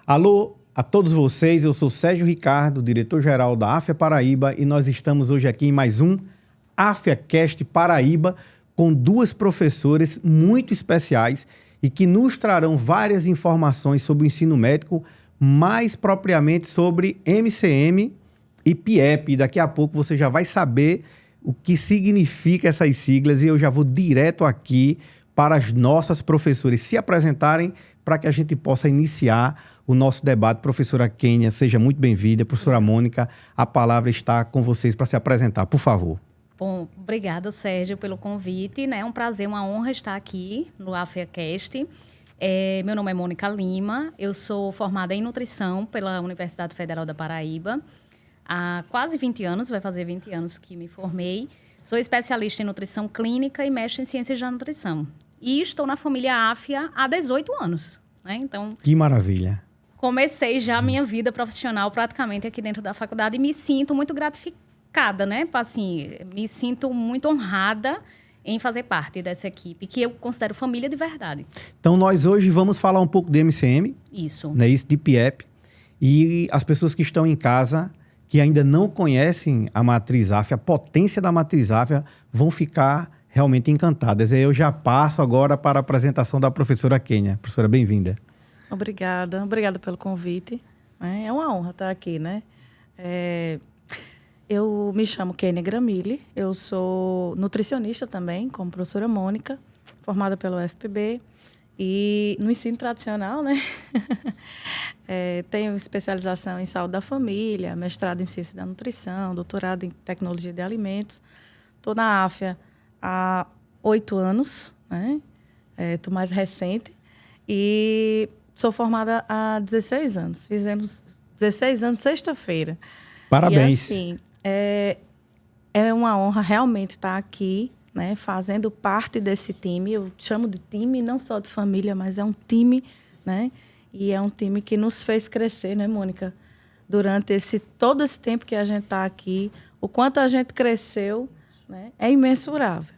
Alô a todos vocês, eu sou Sérgio Ricardo, diretor-geral da AFIA Paraíba, e nós estamos hoje aqui em mais um AFIAcast Paraíba com duas professoras muito especiais e que nos trarão várias informações sobre o ensino médico, mais propriamente sobre MCM e PIEP. E daqui a pouco você já vai saber o que significa essas siglas e eu já vou direto aqui para as nossas professoras se apresentarem para que a gente possa iniciar o nosso debate. Professora Kênia, seja muito bem-vinda. Professora Mônica, a palavra está com vocês para se apresentar, por favor. Bom, obrigada, Sérgio, pelo convite, né? É um prazer, uma honra estar aqui no AFIAcast. Meu nome é Mônica Lima, eu sou formada em nutrição pela Universidade Federal da Paraíba. Há quase 20 anos, vai fazer 20 anos que me formei. Sou especialista em nutrição clínica e mestre em ciências da nutrição. E estou na família AFIA há 18 anos, né? Então, que maravilha! Comecei já a minha vida profissional praticamente aqui dentro da faculdade e me sinto muito gratificada, né? Assim, me sinto muito honrada em fazer parte dessa equipe, que eu considero família de verdade. Então, nós hoje vamos falar um pouco de MCM. Isso. Né, isso de PIEP. E as pessoas que estão em casa, que ainda não conhecem a matriz AFIA, a potência da matriz AFIA, vão ficar realmente encantadas. Eu já passo agora para a apresentação da professora Kênia. Professora, bem-vinda. Obrigada pelo convite. É uma honra estar aqui, né? Eu me chamo Kênia Gramilli, eu sou nutricionista também, como professora Mônica, formada pela UFPB e no ensino tradicional, né? Tenho especialização em saúde da família, mestrado em ciência da nutrição, doutorado em tecnologia de alimentos. Estou na AFIA há 8 anos, né? Estou mais recente e sou formada há 16 anos. Fizemos 16 anos sexta-feira. Parabéns. E, assim, é uma honra realmente estar aqui, né, fazendo parte desse time. Eu chamo de time, não só de família, mas é um time, né? E é um time que nos fez crescer, né, Mônica? Durante todo esse tempo que a gente está aqui, o quanto a gente cresceu, né, é imensurável.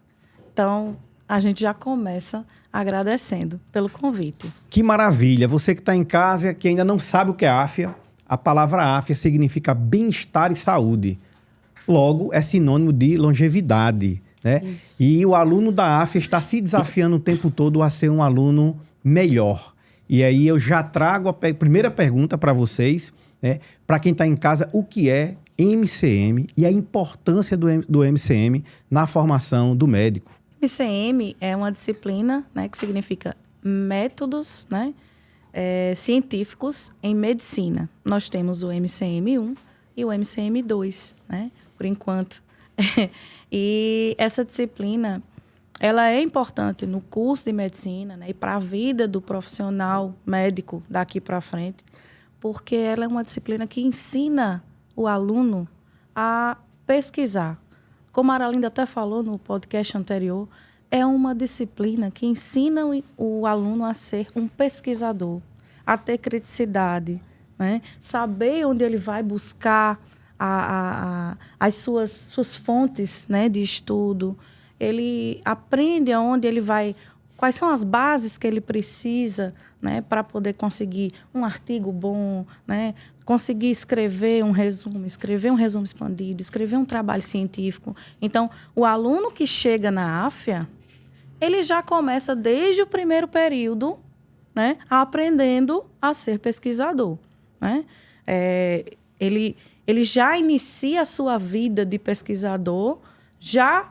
Então, a gente já começa agradecendo pelo convite. Que maravilha! Você que está em casa, que ainda não sabe o que é AFIA, a palavra AFIA significa bem-estar e saúde. Logo, é sinônimo de longevidade, né? Isso. E o aluno da AFIA está se desafiando o tempo todo a ser um aluno melhor. E aí eu já trago a primeira pergunta para vocês, né? Para quem está em casa, o que é MCM e a importância do MCM na formação do médico? MCM é uma disciplina, né, que significa métodos, né, científicos em medicina. Nós temos o MCM1 e o MCM2, né, por enquanto. E essa disciplina, ela é importante no curso de medicina, né, e para a vida do profissional médico daqui para frente, porque ela é uma disciplina que ensina o aluno a pesquisar. Como a Aralinda até falou no podcast anterior, é uma disciplina que ensina o aluno a ser um pesquisador, a ter criticidade, né? Saber onde ele vai buscar as suas fontes, né, de estudo. Ele aprende aonde ele vai, quais são as bases que ele precisa, né, para poder conseguir um artigo bom, né, conseguir escrever um resumo expandido, escrever um trabalho científico. Então, o aluno que chega na AFIA, ele já começa desde o primeiro período, né, aprendendo a ser pesquisador, né? Ele já inicia a sua vida de pesquisador já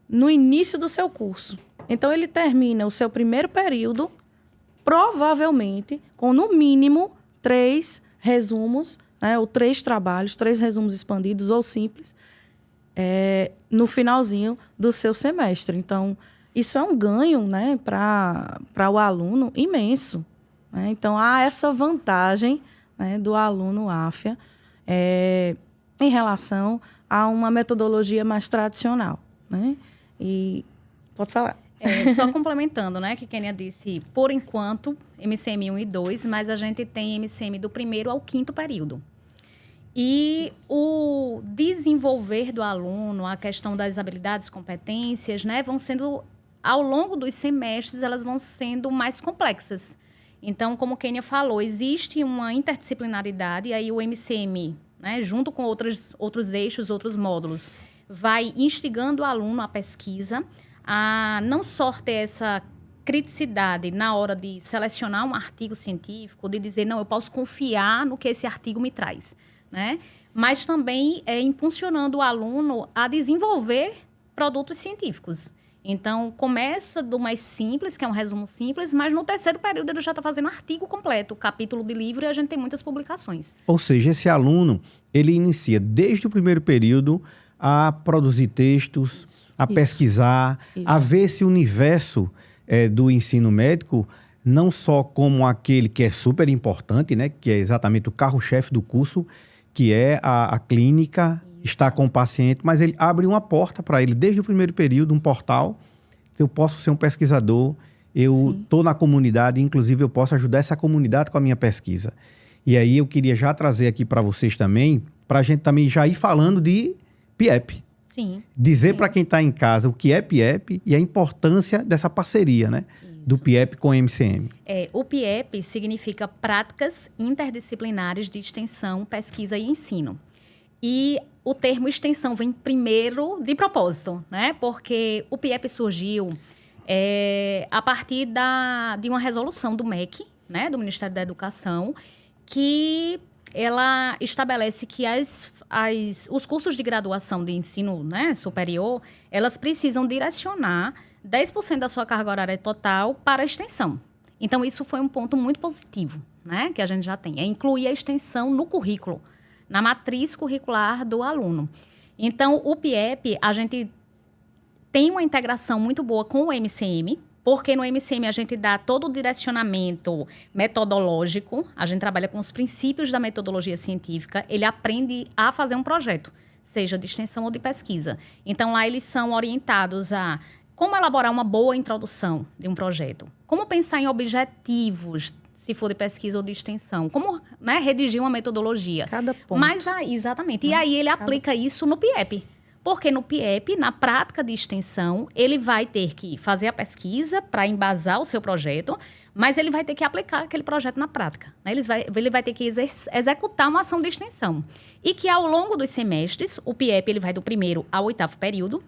no início do seu curso. Então, ele termina o seu primeiro período, provavelmente, com, no mínimo, 3 resumos, né, ou 3 trabalhos, 3 resumos expandidos ou simples, no finalzinho do seu semestre. Então, isso é um ganho, né, para o aluno imenso, né? Então, há essa vantagem, né, do aluno AFIA em relação a uma metodologia mais tradicional, né? E pode falar. Só complementando, né, que Kênia disse, por enquanto, MCM 1 e 2, mas a gente tem MCM do 1º ao 5º período. E o desenvolver do aluno, a questão das habilidades, competências, né, vão sendo, ao longo dos semestres, elas vão sendo mais complexas. Então, como Kênia falou, existe uma interdisciplinaridade, e aí o MCM, né, junto com outros eixos, outros módulos, vai instigando o aluno à pesquisa, a não só ter essa criticidade na hora de selecionar um artigo científico, de dizer, não, eu posso confiar no que esse artigo me traz, né? Mas também impulsionando o aluno a desenvolver produtos científicos. Então, começa do mais simples, que é um resumo simples, mas no terceiro período ele já está fazendo artigo completo, capítulo de livro, e a gente tem muitas publicações. Ou seja, esse aluno, ele inicia desde o primeiro período a produzir textos, a pesquisar, a ver esse universo do ensino médico, não só como aquele que é super importante, né, que é exatamente o carro-chefe do curso, que é a clínica, estar com o paciente, mas ele abre uma porta para ele, desde o primeiro período, um portal. Eu posso ser um pesquisador, eu estou na comunidade, inclusive eu posso ajudar essa comunidade com a minha pesquisa. E aí eu queria já trazer aqui para vocês também, para a gente também já ir falando de PIEP. Sim. Dizer para quem está em casa o que é PIEP e a importância dessa parceria, né? Do PIEP com o MCM. O PIEP significa Práticas Interdisciplinares de Extensão, Pesquisa e Ensino. E o termo extensão vem primeiro de propósito, né? Porque o PIEP surgiu a partir de uma resolução do MEC, né? Do Ministério da Educação, que ela estabelece que os cursos de graduação de ensino, né, superior, elas precisam direcionar 10% da sua carga horária total para a extensão. Então, isso foi um ponto muito positivo, né, que a gente já tem. É incluir a extensão no currículo, na matriz curricular do aluno. Então, o PIEP, a gente tem uma integração muito boa com o MCM, porque no MCM a gente dá todo o direcionamento metodológico, a gente trabalha com os princípios da metodologia científica, ele aprende a fazer um projeto, seja de extensão ou de pesquisa. Então, lá eles são orientados a como elaborar uma boa introdução de um projeto, como pensar em objetivos, se for de pesquisa ou de extensão, como, né, redigir uma metodologia. Cada ponto. Mas, exatamente. E aí ele aplica isso no PIEP. Porque no PIEP, na prática de extensão, ele vai ter que fazer a pesquisa para embasar o seu projeto, mas ele vai ter que aplicar aquele projeto na prática, né? Ele vai ter que executar uma ação de extensão. E que ao longo dos semestres, o PIEP ele vai do 1º ao 8º período.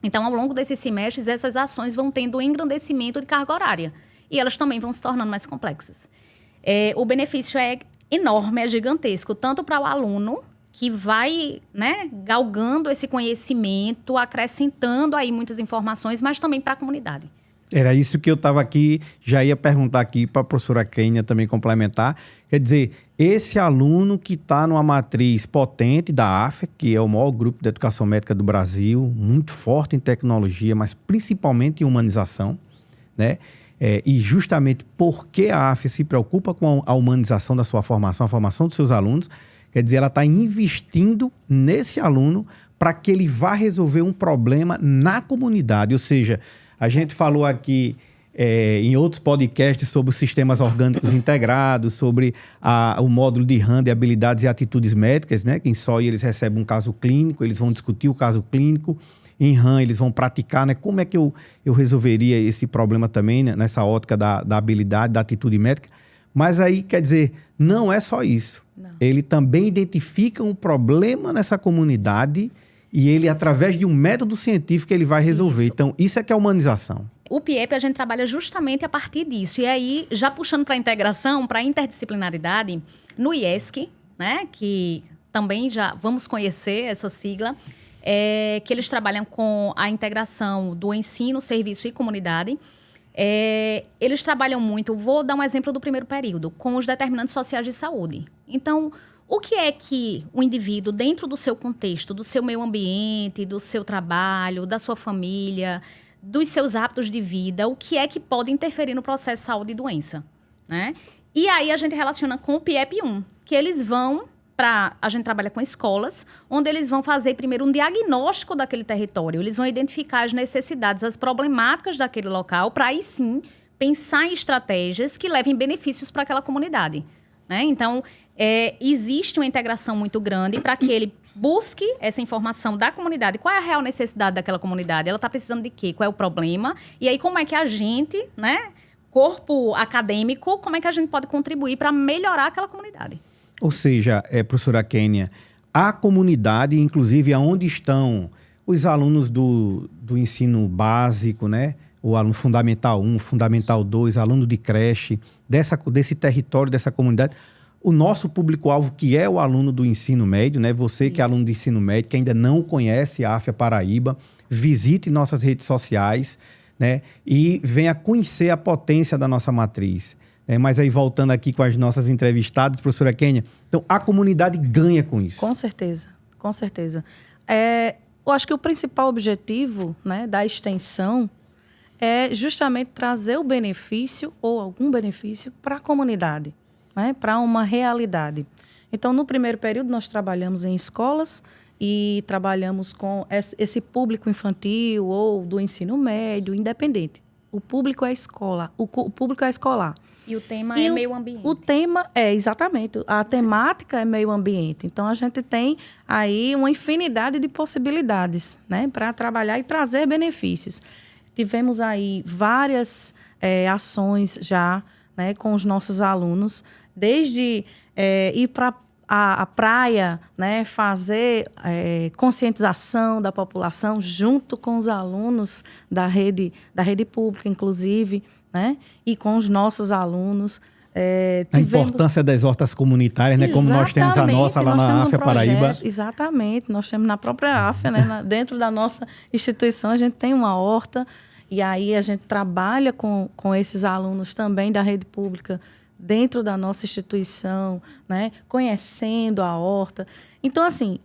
Então, ao longo desses semestres, essas ações vão tendo um engrandecimento de carga horária. E elas também vão se tornando mais complexas. O benefício é enorme, é gigantesco, tanto para o aluno, que vai, né, galgando esse conhecimento, acrescentando aí muitas informações, mas também para a comunidade. Era isso que eu estava aqui, já ia perguntar aqui para a professora Kênia também complementar. Quer dizer, esse aluno que está numa matriz potente da AFEA, que é o maior grupo de educação médica do Brasil, muito forte em tecnologia, mas principalmente em humanização, né? E justamente porque a AFEA se preocupa com a humanização da sua formação, a formação dos seus alunos, quer dizer, ela está investindo nesse aluno para que ele vá resolver um problema na comunidade. Ou seja, a gente falou aqui em outros podcasts sobre os sistemas orgânicos integrados, sobre o módulo de RAM de habilidades e atitudes médicas, né? Que em SOI eles recebem um caso clínico, eles vão discutir o caso clínico. Em RAM eles vão praticar, né? Como é que eu resolveria esse problema também, né? Nessa ótica da habilidade, da atitude médica. Mas aí, quer dizer, não é só isso. Não. Ele também identifica um problema nessa comunidade e ele, através de um método científico, ele vai resolver. Isso. Então, isso é que é humanização. O PIEP, a gente trabalha justamente a partir disso. E aí, já puxando para a integração, para a interdisciplinaridade, no IESC, né, que também já vamos conhecer essa sigla, que eles trabalham com a integração do ensino, serviço e comunidade. Eles trabalham muito, vou dar um exemplo do primeiro período, com os determinantes sociais de saúde. Então, o que é que o indivíduo, dentro do seu contexto, do seu meio ambiente, do seu trabalho, da sua família, dos seus hábitos de vida, o que é que pode interferir no processo de saúde e doença, né? E aí a gente relaciona com o PIEP-1, que eles vão a gente trabalha com escolas, onde eles vão fazer primeiro um diagnóstico daquele território. Eles vão identificar as necessidades, as problemáticas daquele local, para aí sim pensar em estratégias que levem benefícios para aquela comunidade, né? Então, existe uma integração muito grande para que ele busque essa informação da comunidade. Qual é a real necessidade daquela comunidade? Ela está precisando de quê? Qual é o problema? E aí, como é que a gente, né, corpo acadêmico, como é que a gente pode contribuir para melhorar aquela comunidade. Ou seja, professora Kênia, a comunidade, inclusive aonde estão os alunos do ensino básico, né? O aluno Fundamental 1, Fundamental 2, aluno de creche, desse território, dessa comunidade. O nosso público-alvo, que é o aluno do ensino médio, né? Você que é aluno de ensino médio, que ainda não conhece a AFIA Paraíba, visite nossas redes sociais, né? E venha conhecer a potência da nossa matriz. Mas aí, voltando aqui com as nossas entrevistadas, professora Kênia, então a comunidade ganha com isso. Com certeza, com certeza. Eu acho que o principal objetivo, né, da extensão é justamente trazer o benefício ou algum benefício para a comunidade, né, para uma realidade. Então, no primeiro período, nós trabalhamos em escolas e trabalhamos com esse público infantil ou do ensino médio, independente. O público é a escola, o público é escolar. E o tema é meio ambiente. O tema exatamente. A temática é meio ambiente. Então, a gente tem aí uma infinidade de possibilidades, né, para trabalhar e trazer benefícios. Tivemos aí várias ações já, né, com os nossos alunos, desde ir para a praia, né, fazer conscientização da população junto com os alunos da rede pública, inclusive, né, e com os nossos alunos. A importância das hortas comunitárias, né, como nós temos a nossa lá na AFIA Paraíba. Exatamente, nós temos na própria AFIA, né, dentro da nossa instituição, a gente tem uma horta, e aí a gente trabalha com esses alunos também da rede pública, dentro da nossa instituição, né, conhecendo a horta. Então, assim,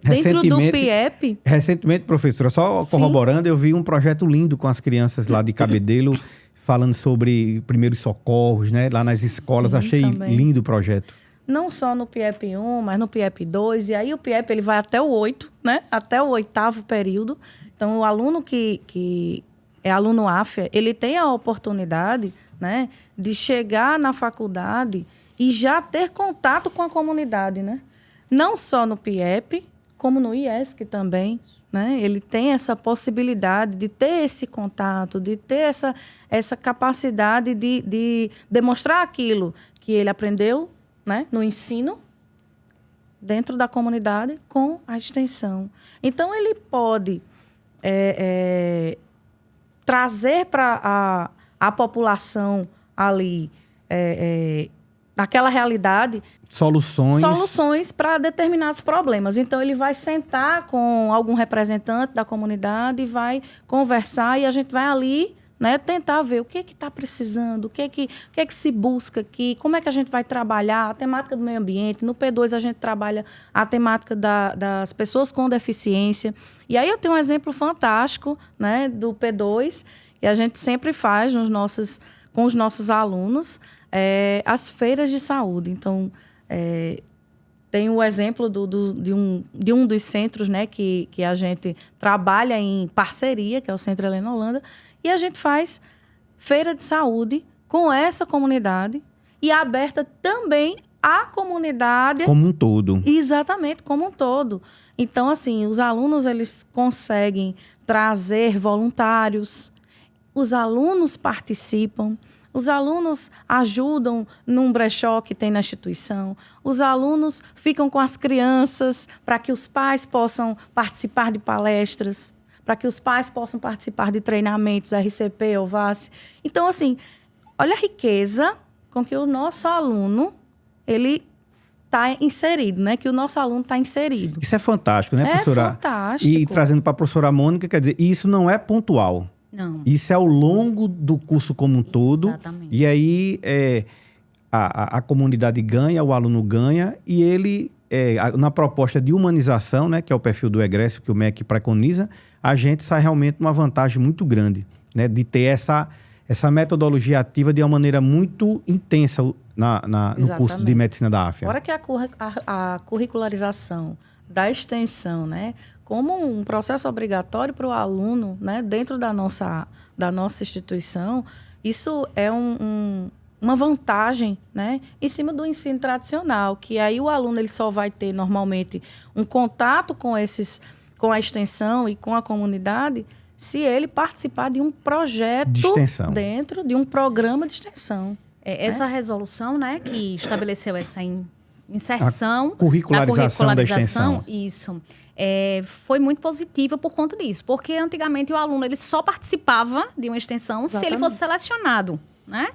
dentro do PIEP... Recentemente, professora, só corroborando, eu vi um projeto lindo com as crianças lá de Cabedelo, falando sobre primeiros socorros, né, lá nas escolas. Achei também lindo o projeto. Não só no PIEP 1, mas no PIEP 2. E aí o PIEP ele vai até o 8, né, até o 8º período. Então, o aluno que é aluno AFIA, ele tem a oportunidade, né, de chegar na faculdade e já ter contato com a comunidade, né? Não só no PIEP, como no IESC também, né? Ele tem essa possibilidade de ter esse contato, de ter essa capacidade de demonstrar aquilo que ele aprendeu, né, no ensino, dentro da comunidade, com a extensão. Então, ele pode trazer para a população ali, naquela realidade, soluções para determinados problemas. Então, ele vai sentar com algum representante da comunidade, vai conversar e a gente vai ali, né, tentar ver o que está precisando, o que é que se busca aqui, como é que a gente vai trabalhar a temática do meio ambiente. No P2, a gente trabalha a temática das pessoas com deficiência. E aí eu tenho um exemplo fantástico, né, do P2, que a gente sempre faz com os nossos alunos, as feiras de saúde. Então, tem o exemplo de um dos centros, né, que a gente trabalha em parceria, que é o Centro Helena Holanda, e a gente faz feira de saúde com essa comunidade e aberta também à comunidade. Como um todo. Exatamente, como um todo. Então, assim, os alunos eles conseguem trazer voluntários, os alunos participam, os alunos ajudam num brechó que tem na instituição, os alunos ficam com as crianças para que os pais possam participar de palestras, para que os pais possam participar de treinamentos RCP ou VASSE. Então, assim, olha a riqueza com que o nosso aluno ele está inserido, né? Que o nosso aluno está inserido. Isso é fantástico, né, professora? É fantástico. E trazendo para a professora Mônica, quer dizer, isso não é pontual. Não. Isso é ao longo do curso como um todo. Exatamente. E aí a comunidade ganha, o aluno ganha, e ele, na proposta de humanização, né, que é o perfil do egresso que o MEC preconiza, a gente sai realmente numa vantagem muito grande, né, de ter essa metodologia ativa de uma maneira muito intensa no curso de medicina da AFIA. Fora que a curricularização da extensão, né, como um processo obrigatório para o aluno, né, dentro da nossa instituição, isso é uma vantagem, né, em cima do ensino tradicional, que aí o aluno ele só vai ter normalmente um contato com a extensão e com a comunidade se ele participar de um projeto De extensão. dentro de um programa de extensão. Essa resolução, né, que estabeleceu essa inserção, A curricularização da extensão. Isso, foi muito positiva por conta disso, porque antigamente o aluno ele só participava de uma extensão se ele fosse selecionado, né?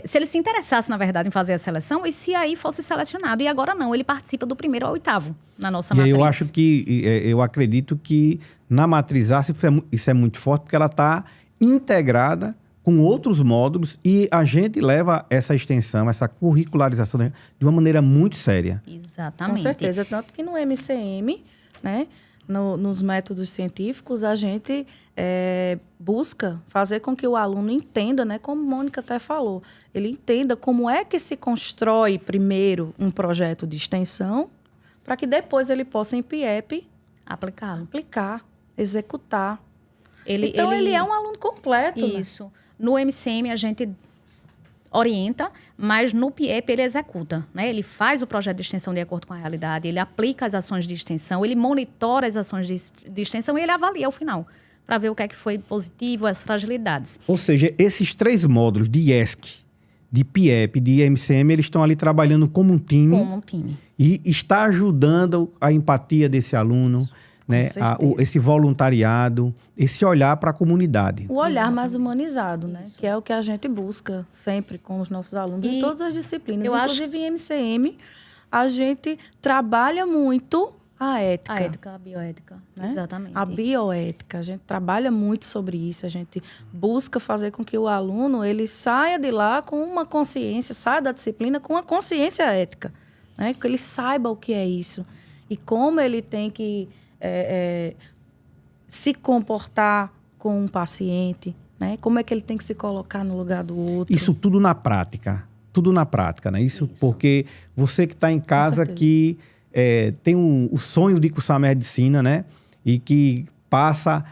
Se ele se interessasse, na verdade, em fazer a seleção e se aí fosse selecionado. E agora não, ele participa do 1º ao 8º na nossa matriz. E aí eu acredito que na matriz A isso é muito forte, porque ela está integrada com outros módulos e a gente leva essa extensão, essa curricularização de uma maneira muito séria. Exatamente. Com certeza, tanto que no MCM, né, nos métodos científicos, a gente busca fazer com que o aluno entenda, né, como a Mônica até falou, ele entenda como é que se constrói primeiro um projeto de extensão, para que depois ele possa, em PIEP, aplicá-lo. Aplicar, executar. Ele é um aluno completo. Isso. Né? No MCM a gente orienta, mas no PIEP ele executa, né? Ele faz o projeto de extensão de acordo com a realidade, ele aplica as ações de extensão, ele monitora as ações de extensão e ele avalia ao final, para ver o que é que foi positivo, as fragilidades. Ou seja, esses 3 módulos de IESC, de PIEP, de MCM, eles estão ali trabalhando como um time. Como um time. E está ajudando a empatia desse aluno, né? Esse voluntariado, esse olhar para a comunidade. O olhar mais humanizado, né? Que é o que a gente busca sempre com os nossos alunos em todas as disciplinas. Inclusive em MCM, a gente trabalha muito a ética. A ética, a bioética. Né? Exatamente. A bioética. A gente trabalha muito sobre isso. A gente busca fazer com que o aluno ele saia de lá com uma consciência, saia da disciplina com uma consciência ética. Né? Que ele saiba o que é isso. E como ele tem que se comportar com um paciente, né? Como é que ele tem que se colocar no lugar do outro. Isso tudo na prática, né? Isso. Porque você que está em casa que tem o sonho de cursar medicina, né? E que passa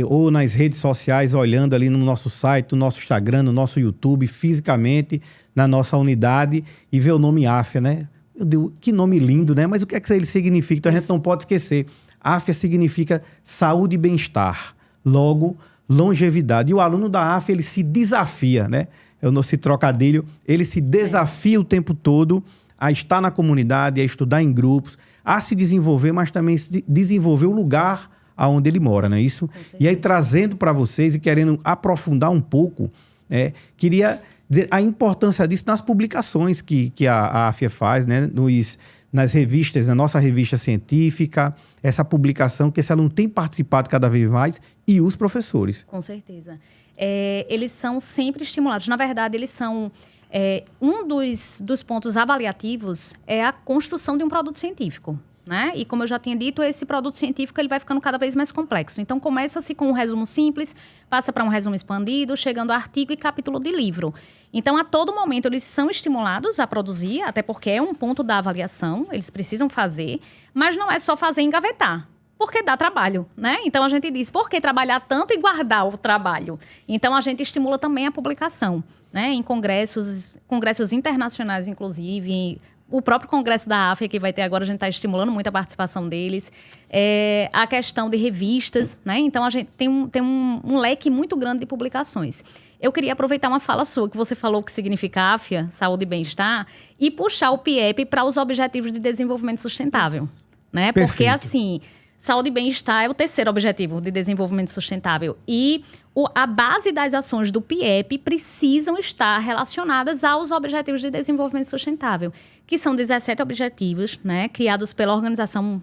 ou nas redes sociais, olhando ali no nosso site, no nosso Instagram, no nosso YouTube, fisicamente, na nossa unidade, e vê o nome AFIA, né? Meu Deus, que nome lindo, né? Mas o que é que ele significa? Então a gente não pode esquecer. AFIA significa saúde e bem-estar. Logo, longevidade. E o aluno da AFIA, ele se desafia, né? Esse trocadilho, ele se desafia o tempo todo a estar na comunidade, a estudar em grupos, a se desenvolver, mas também desenvolver o lugar aonde ele mora, não é isso? E aí, trazendo para vocês e querendo aprofundar um pouco, queria dizer a importância disso nas publicações que a AFIA faz, né? Nas revistas, na nossa revista científica, essa publicação que esse aluno tem participado cada vez mais e os professores. Com certeza. Eles são sempre estimulados. Na verdade, eles são... um dos pontos avaliativos é a construção de um produto científico. Né? E como eu já tinha dito, esse produto científico ele vai ficando cada vez mais complexo. Então, começa-se com um resumo simples, passa para um resumo expandido, chegando a artigo e capítulo de livro. Então, a todo momento, eles são estimulados a produzir, até porque é um ponto da avaliação, eles precisam fazer, mas não é só fazer e engavetar, porque dá trabalho, né? Então, a gente diz, por que trabalhar tanto e guardar o trabalho? Então, a gente estimula também a publicação, né? Em congressos internacionais, inclusive, o próprio congresso da AFIA que vai ter agora, a gente está estimulando muito a participação deles. A questão de revistas, né? Então, a gente tem um leque muito grande de publicações. Eu queria aproveitar uma fala sua, que você falou que significa AFIA, saúde e bem-estar, e puxar o PIEP para os Objetivos de Desenvolvimento Sustentável. Né? Porque, assim, saúde e bem-estar é o 3º objetivo de desenvolvimento sustentável. E a base das ações do PIEP precisam estar relacionadas aos Objetivos de Desenvolvimento Sustentável, que são 17 objetivos, né, criados pela Organização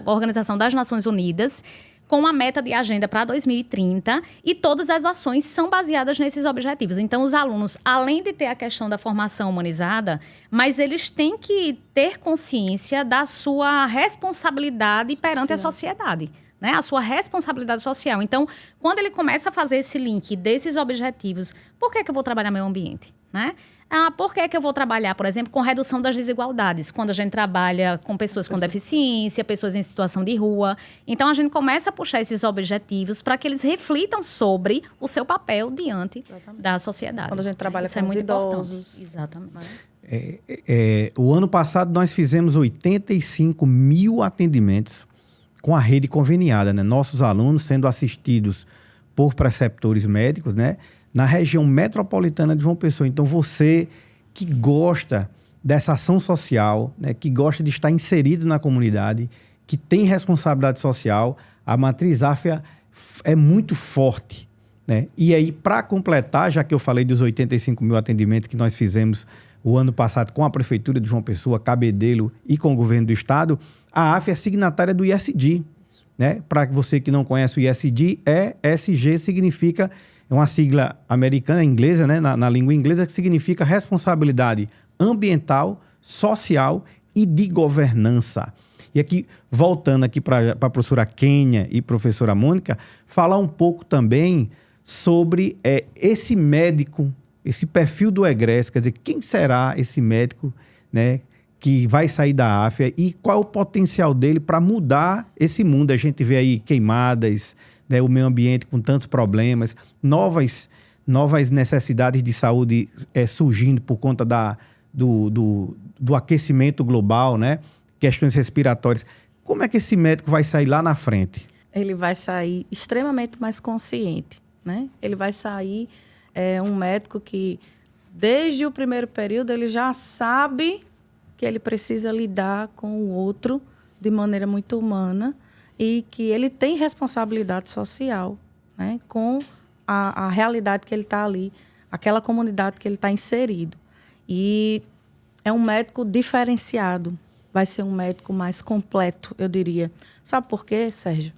Organização das Nações Unidas, com uma meta de agenda para 2030, e todas as ações são baseadas nesses objetivos. Então, os alunos, além de ter a questão da formação humanizada, mas eles têm que ter consciência da sua responsabilidade perante a sociedade. Né, a sua responsabilidade social. Então, quando ele começa a fazer esse link desses objetivos, por que eu vou trabalhar meio ambiente? Né? Por que eu vou trabalhar, por exemplo, com redução das desigualdades? Quando a gente trabalha com pessoas com deficiência, pessoas em situação de rua. Então, a gente começa a puxar esses objetivos para que eles reflitam sobre o seu papel diante da sociedade. Quando a gente trabalha Isso com muito idosos. Exatamente. O ano passado, nós fizemos 85 mil atendimentos com a rede conveniada, né? Nossos alunos sendo assistidos por preceptores médicos, né? Na região metropolitana de João Pessoa. Então, você que gosta dessa ação social, né? Que gosta de estar inserido na comunidade, que tem responsabilidade social, a Matriz Áfia é muito forte, né? E aí, para completar, já que eu falei dos 85 mil atendimentos que nós fizemos o ano passado com a Prefeitura de João Pessoa, Cabedelo e com o Governo do Estado, a Áfia é signatária do ISD, né? Para você que não conhece o ISD, ESG significa, é uma sigla americana, inglesa, né? Na língua inglesa, que significa responsabilidade ambiental, social e de governança. E aqui, voltando aqui para a professora Kênia e professora Mônica, falar um pouco também sobre esse médico, esse perfil do egresso, quer dizer, quem será esse médico, né, que vai sair da Áfia e qual é o potencial dele para mudar esse mundo. A gente vê aí queimadas, né, o meio ambiente com tantos problemas, novas necessidades de saúde surgindo por conta do aquecimento global, né? Questões respiratórias. Como é que esse médico vai sair lá na frente? Ele vai sair extremamente mais consciente, né? Ele vai sair um médico que, desde o primeiro período, ele já sabe que ele precisa lidar com o outro de maneira muito humana e que ele tem responsabilidade social, né? Com a realidade que ele está ali, aquela comunidade que ele está inserido. E é um médico diferenciado. Vai ser um médico mais completo, eu diria. Sabe por quê, Sérgio?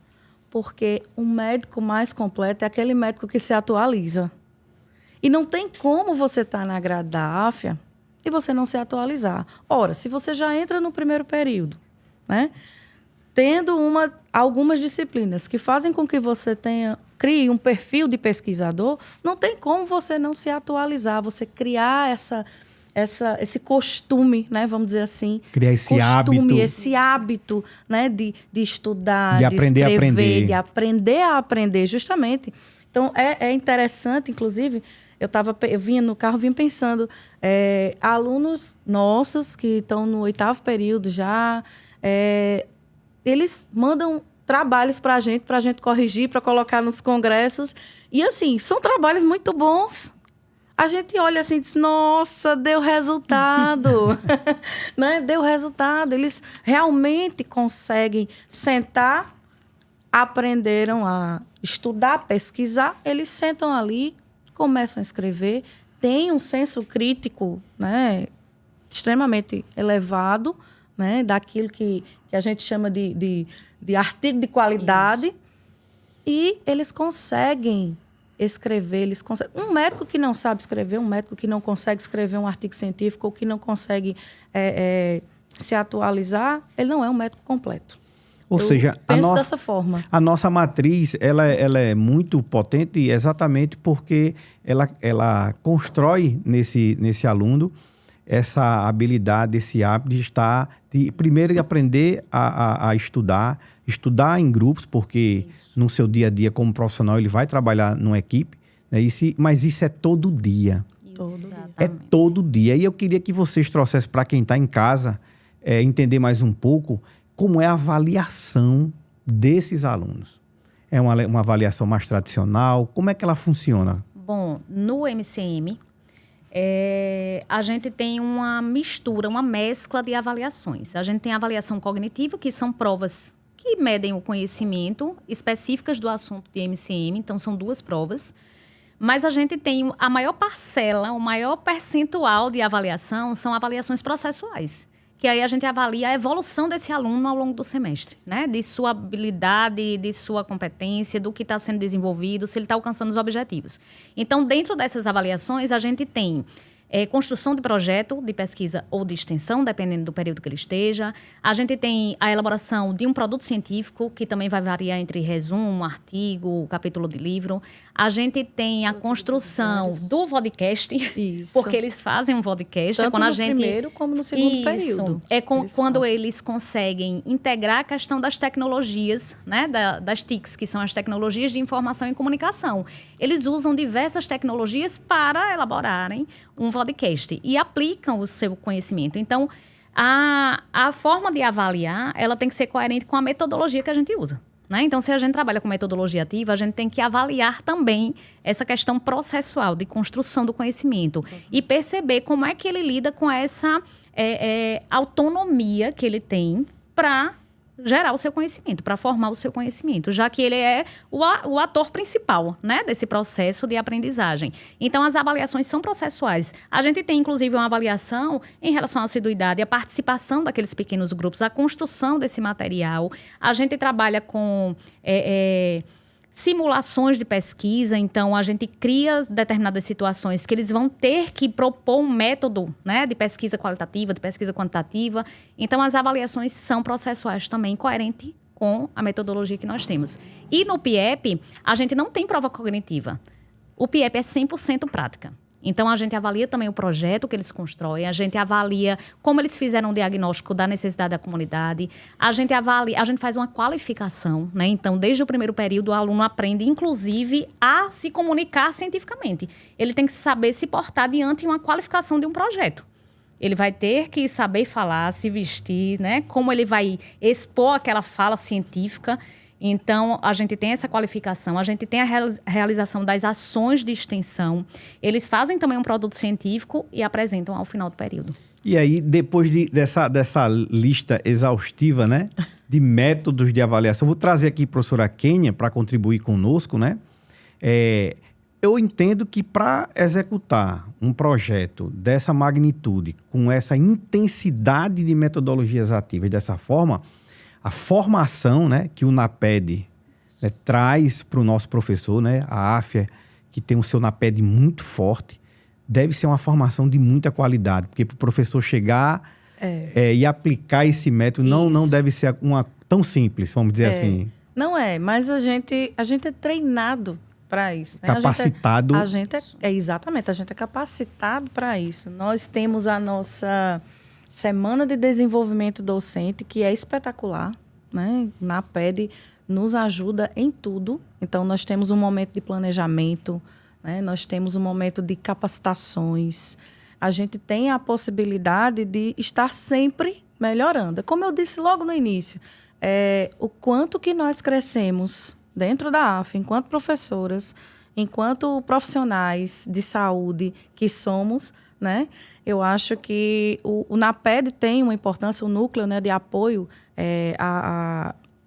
Porque um médico mais completo é aquele médico que se atualiza. E não tem como você estar na grade da Áfia e você não se atualizar. Ora, se você já entra no primeiro período, né, tendo algumas disciplinas que fazem com que você crie um perfil de pesquisador, não tem como você não se atualizar, você criar esse costume, né, vamos dizer assim. Criar esse hábito, né, de estudar, de aprender escrever, a aprender. de aprender a aprender, justamente. Então, é interessante, inclusive, eu vinha no carro, vinha pensando, alunos nossos que estão no 8º período já, eles mandam trabalhos para a gente corrigir, para colocar nos congressos. E, assim, são trabalhos muito bons. A gente olha assim e diz, nossa, deu resultado. Né? Deu resultado. Eles realmente conseguem sentar, aprenderam a estudar, pesquisar, eles sentam ali, começam a escrever, têm um senso crítico, né, extremamente elevado, né, daquilo que a gente chama de artigo de qualidade. Isso. E eles conseguem escrever, um médico que não sabe escrever, um médico que não consegue escrever um artigo científico ou que não consegue se atualizar, ele não é um médico completo. Ou seja, penso dessa forma. A nossa matriz ela é muito potente exatamente porque ela constrói nesse aluno essa habilidade, esse hábito de primeiro aprender a estudar em grupos, porque no seu dia a dia como profissional ele vai trabalhar numa equipe, né? Mas isso é todo dia. É todo dia. E eu queria que vocês trouxessem para quem está em casa entender mais um pouco como é a avaliação desses alunos. É uma avaliação mais tradicional? Como é que ela funciona? Bom, no MCM, a gente tem uma mistura, uma mescla de avaliações. A gente tem a avaliação cognitiva, que são provas que medem o conhecimento específicas do assunto de MCM. Então, são 2 provas. Mas a gente tem a maior parcela, o maior percentual de avaliação são avaliações processuais. Que aí a gente avalia a evolução desse aluno ao longo do semestre, né? De sua habilidade, de sua competência, do que está sendo desenvolvido, se ele está alcançando os objetivos. Então, dentro dessas avaliações, a gente tem construção de projeto de pesquisa ou de extensão, dependendo do período que ele esteja. A gente tem a elaboração de um produto científico, que também vai variar entre resumo, artigo, capítulo de livro. A gente tem a construção do vodcast, porque eles fazem um vodcast. Tanto no primeiro como no segundo período. Quando eles conseguem integrar a questão das tecnologias, né, das TICs, que são as tecnologias de informação e comunicação. Eles usam diversas tecnologias para elaborarem um vodcast e aplicam o seu conhecimento. Então, A forma de avaliar, ela tem que ser coerente com a metodologia que a gente usa. Né? Então, se a gente trabalha com metodologia ativa, a gente tem que avaliar também essa questão processual de construção do conhecimento e perceber como é que ele lida com essa autonomia que ele tem para gerar o seu conhecimento, para formar o seu conhecimento, já que ele é o ator principal, né, desse processo de aprendizagem. Então, as avaliações são processuais. A gente tem, inclusive, uma avaliação em relação à assiduidade, a participação daqueles pequenos grupos, a construção desse material. A gente trabalha com simulações de pesquisa, então a gente cria determinadas situações que eles vão ter que propor um método, né, de pesquisa qualitativa, de pesquisa quantitativa. Então as avaliações são processuais também, coerente com a metodologia que nós temos. E no PIEP, a gente não tem prova cognitiva. O PIEP é 100% prática. Então, a gente avalia também o projeto que eles constroem, a gente avalia como eles fizeram o diagnóstico da necessidade da comunidade, a gente faz uma qualificação, né? Então, desde o primeiro período, o aluno aprende, inclusive, a se comunicar cientificamente. Ele tem que saber se portar diante de uma qualificação de um projeto. Ele vai ter que saber falar, se vestir, né? Como ele vai expor aquela fala científica. Então, a gente tem essa qualificação, a gente tem a realização das ações de extensão. Eles fazem também um produto científico e apresentam ao final do período. E aí, depois dessa lista exaustiva, né, de métodos de avaliação, vou trazer aqui a professora Kênia para contribuir conosco, né? Eu entendo que para executar um projeto dessa magnitude, com essa intensidade de metodologias ativas dessa forma, a formação, né, que o NAPED, né, traz para o nosso professor, né, a AFIA, que tem o seu NAPED muito forte, deve ser uma formação de muita qualidade, porque para o professor chegar e aplicar esse método não deve ser tão simples, vamos dizer assim. Não é, mas a gente é treinado para isso. Né? Capacitado. Exatamente, a gente é capacitado para isso. Nós temos a nossa Semana de Desenvolvimento Docente, que é espetacular, né? Na PED nos ajuda em tudo. Então, nós temos um momento de planejamento, né? Nós temos um momento de capacitações. A gente tem a possibilidade de estar sempre melhorando. Como eu disse logo no início, o quanto que nós crescemos dentro da AFA, enquanto professoras, enquanto profissionais de saúde que somos, né? Eu acho que o NAPED tem uma importância, o núcleo, né, de apoio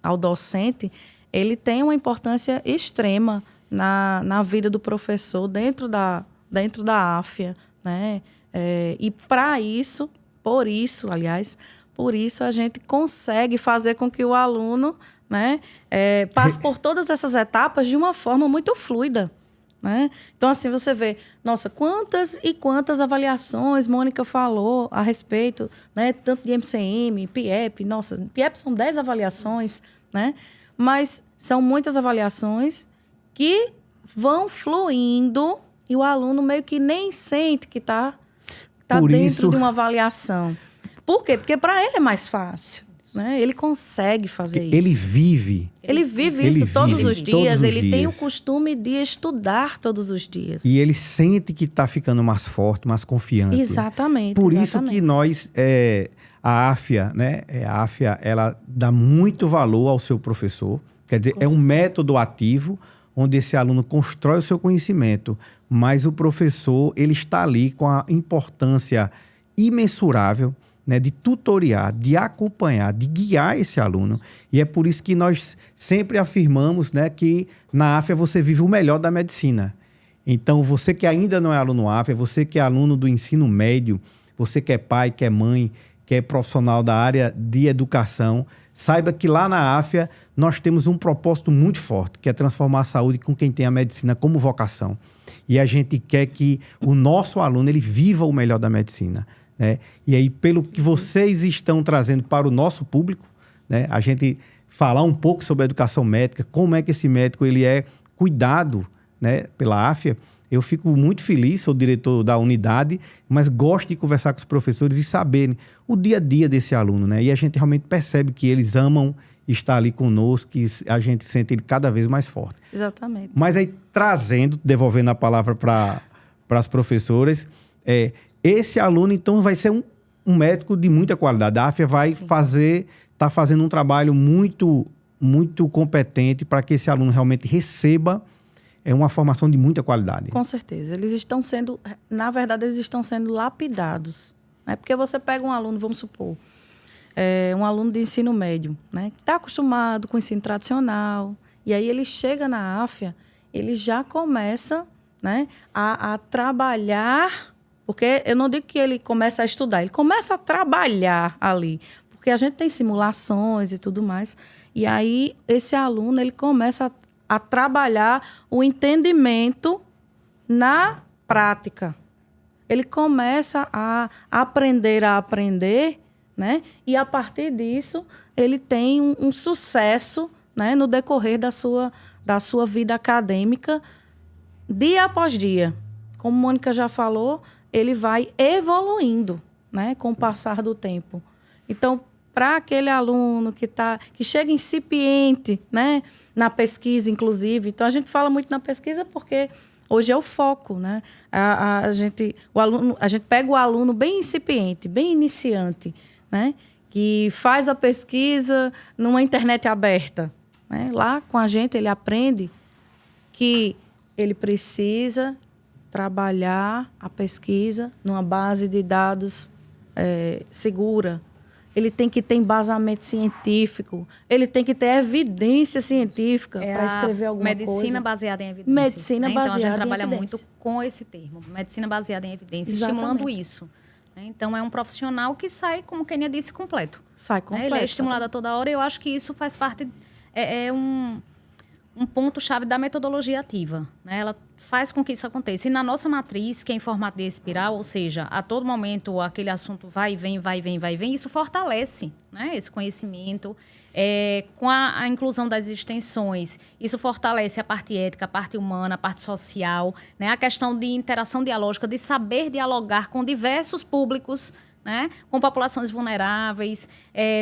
ao docente, ele tem uma importância extrema na vida do professor dentro da AFIA, né? E por isso a gente consegue fazer com que o aluno, né, passe por todas essas etapas de uma forma muito fluida. Né? Então, assim, você vê, nossa, quantas e quantas avaliações Mônica falou a respeito, né? Tanto de MCM, PIEP, nossa, PIEP são 10 avaliações, né? Mas são muitas avaliações que vão fluindo e o aluno meio que nem sente que está dentro de uma avaliação. Por quê? Porque para ele é mais fácil. Né? Ele consegue fazer isso. Ele vive isso todos os dias. Ele tem o costume de estudar todos os dias. E ele sente que está ficando mais forte, mais confiante. Exatamente. Por isso que nós, a AFIA, né? A AFIA, ela dá muito valor ao seu professor. Quer dizer, é um método ativo onde esse aluno constrói o seu conhecimento. Mas o professor, ele está ali com a importância imensurável, né, de tutoriar, de acompanhar, de guiar esse aluno. E é por isso que nós sempre afirmamos, né, que na AFIA você vive o melhor da medicina. Então, você que ainda não é aluno AFIA, você que é aluno do ensino médio, você que é pai, que é mãe, que é profissional da área de educação, saiba que lá na AFIA nós temos um propósito muito forte, que é transformar a saúde com quem tem a medicina como vocação. E a gente quer que o nosso aluno ele viva o melhor da medicina. Né? E aí, pelo que vocês estão trazendo para o nosso público, né, a gente falar um pouco sobre a educação médica, como é que esse médico ele é cuidado, né, pela AFIA, eu fico muito feliz, sou diretor da unidade, mas gosto de conversar com os professores e saberem o dia a dia desse aluno. Né? E a gente realmente percebe que eles amam estar ali conosco, que a gente sente ele cada vez mais forte. Exatamente. Mas aí, devolvendo a palavra para as professoras, esse aluno, então, vai ser um médico de muita qualidade. A AFIA vai está fazendo um trabalho muito, muito competente para que esse aluno realmente receba uma formação de muita qualidade. Com certeza. Eles estão sendo, na verdade, eles estão sendo lapidados. Né? Porque você pega um aluno, vamos supor, um aluno de ensino médio, né? Que está acostumado com o ensino tradicional, e aí ele chega na AFIA, ele já começa, né, a trabalhar, porque eu não digo que ele começa a estudar, ele começa a trabalhar ali, porque a gente tem simulações e tudo mais, e aí esse aluno ele começa a trabalhar o entendimento na prática. Ele começa a aprender, né? E a partir disso ele tem um sucesso, né, no decorrer da sua vida acadêmica, dia após dia. Como a Mônica já falou, ele vai evoluindo, né, com o passar do tempo. Então, para aquele aluno que chega incipiente, né, na pesquisa, inclusive. Então, a gente fala muito na pesquisa porque hoje é o foco, né? A gente pega o aluno bem incipiente, bem iniciante, né, que faz a pesquisa numa internet aberta. Né? Lá, com a gente, ele aprende que ele precisa trabalhar a pesquisa numa base de dados segura. Ele tem que ter embasamento científico, ele tem que ter evidência científica para escrever alguma coisa. Medicina baseada em evidência. Medicina baseada em evidência. Então, a gente trabalha muito com esse termo, medicina baseada em evidência, estimulando isso. Então, é um profissional que sai, como a Kênia disse, completo. Sai completo. Ele é estimulado a toda hora e eu acho que isso faz parte... um ponto-chave da metodologia ativa. Né? Ela faz com que isso aconteça. E na nossa matriz, que é em formato de espiral, ou seja, a todo momento aquele assunto vai e vem, isso fortalece, né, esse conhecimento. Com a inclusão das extensões, isso fortalece a parte ética, a parte humana, a parte social, né, a questão de interação dialógica, de saber dialogar com diversos públicos, né, com populações vulneráveis,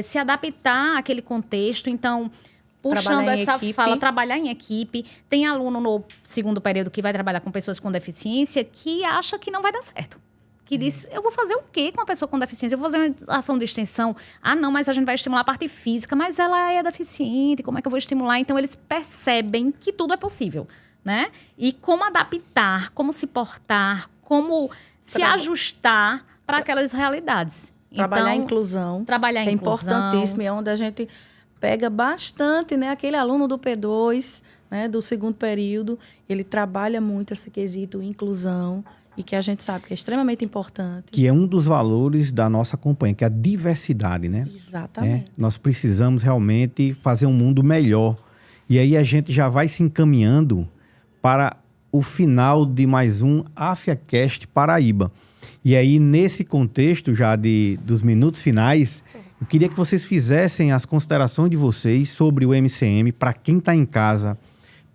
se adaptar àquele contexto. Então, puxando essa fala, trabalhar em equipe. Tem aluno no segundo período que vai trabalhar com pessoas com deficiência que acha que não vai dar certo. Que diz, eu vou fazer o quê com uma pessoa com deficiência? Eu vou fazer uma ação de extensão. Ah, não, mas a gente vai estimular a parte física. Mas ela é deficiente, como é que eu vou estimular? Então, eles percebem que tudo é possível, né? E como adaptar, como se portar, como se ajustar para aquelas realidades. Trabalhar a inclusão. Trabalhar a inclusão. É importantíssimo, é onde a gente pega bastante, né, aquele aluno do P2, né, do segundo período, ele trabalha muito esse quesito inclusão e que a gente sabe que é extremamente importante. Que é um dos valores da nossa campanha, que é a diversidade, né? Exatamente. Nós precisamos realmente fazer um mundo melhor. E aí a gente já vai se encaminhando para o final de mais um AFIAcast Paraíba. E aí, nesse contexto já dos minutos finais, eu queria que vocês fizessem as considerações de vocês sobre o MCM, para quem está em casa,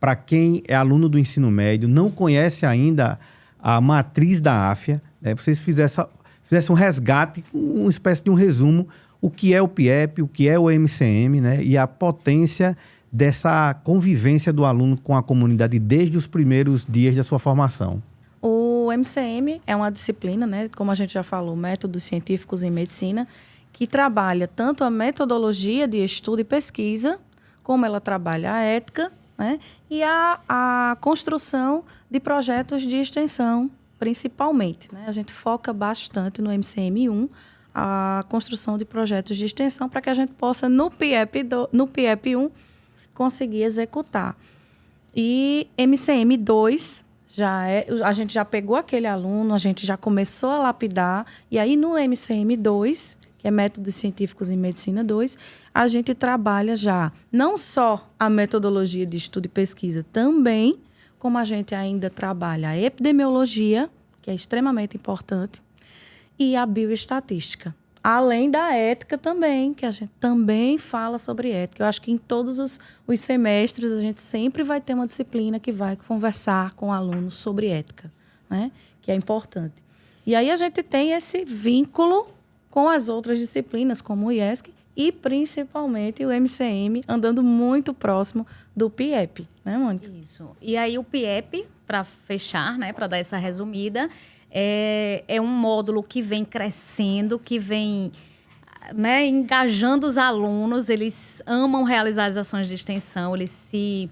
para quem é aluno do ensino médio, não conhece ainda a matriz da AFIA, né? Vocês fizessem um resgate, uma espécie de um resumo, o que é o PIEP, o que é o MCM, né? E a potência dessa convivência do aluno com a comunidade desde os primeiros dias da sua formação. O MCM é uma disciplina, né? Como a gente já falou, métodos científicos em medicina, que trabalha tanto a metodologia de estudo e pesquisa, como ela trabalha a ética, né? E a construção de projetos de extensão, principalmente. Né? A gente foca bastante no MCM1, a construção de projetos de extensão, para que a gente possa, no PIEP1, conseguir executar. E MCM2, a gente já pegou aquele aluno, a gente já começou a lapidar, e aí no MCM2... que é Métodos Científicos em Medicina 2, a gente trabalha já não só a metodologia de estudo e pesquisa, também, como a gente ainda trabalha a epidemiologia, que é extremamente importante, e a bioestatística. Além da ética também, que a gente também fala sobre ética. Eu acho que em todos os semestres a gente sempre vai ter uma disciplina que vai conversar com o aluno sobre ética, né? Que é importante. E aí a gente tem esse vínculo com as outras disciplinas, como o IESC, e principalmente o MCM andando muito próximo do PIEP, né, Mônica? Isso. E aí o PIEP, para fechar, né, para dar essa resumida, é um módulo que vem crescendo, que vem, né, engajando os alunos. Eles amam realizar as ações de extensão, eles se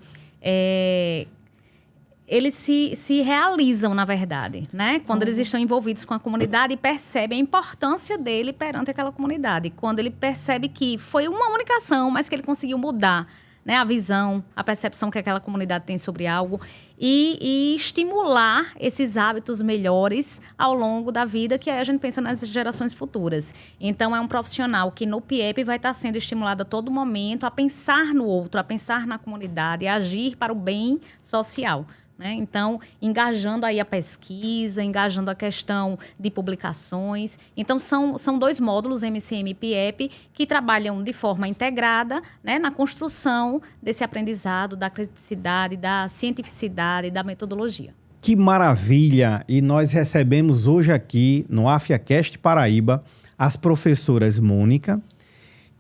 realizam, na verdade, né? Quando eles estão envolvidos com a comunidade e percebem a importância dele perante aquela comunidade. Quando ele percebe que foi uma única ação, mas que ele conseguiu mudar, né, a visão, a percepção que aquela comunidade tem sobre algo e estimular esses hábitos melhores ao longo da vida, que aí a gente pensa nas gerações futuras. Então, é um profissional que no PIEP vai estar sendo estimulado a todo momento a pensar no outro, a pensar na comunidade, a agir para o bem social. Né? Então, engajando aí a pesquisa, engajando a questão de publicações. Então, são 2 módulos, MCM e PIEP, que trabalham de forma integrada, né, na construção desse aprendizado, da criticidade, da cientificidade, da metodologia. Que maravilha! E nós recebemos hoje aqui no AFIAcast Paraíba as professoras Mônica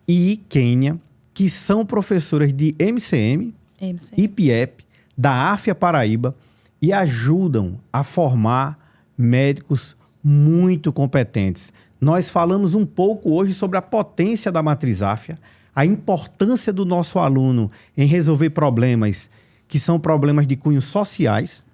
e Kênia, que são professoras de MCM e PIEP, da AFIA Paraíba, e ajudam a formar médicos muito competentes. Nós falamos um pouco hoje sobre a potência da matriz AFIA, a importância do nosso aluno em resolver problemas que são problemas de cunho sociais,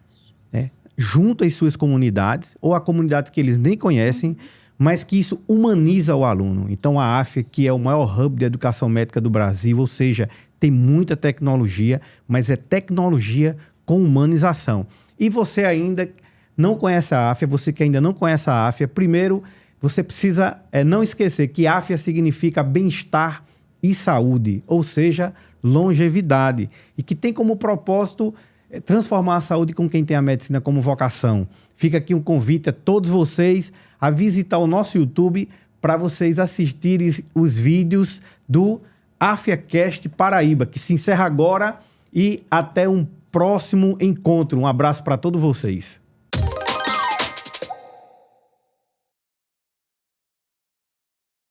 né, junto às suas comunidades, ou a comunidades que eles nem conhecem, mas que isso humaniza o aluno. Então, a AFIA, que é o maior hub de educação médica do Brasil, ou seja, tem muita tecnologia, mas é tecnologia com humanização. E você ainda não conhece a AFIA, você que ainda não conhece a AFIA, primeiro, você precisa não esquecer que AFIA significa bem-estar e saúde, ou seja, longevidade, e que tem como propósito transformar a saúde com quem tem a medicina como vocação. Fica aqui um convite a todos vocês a visitar o nosso YouTube para vocês assistirem os vídeos do AFIAcast Paraíba, que se encerra agora, e até um próximo encontro. Um abraço para todos vocês.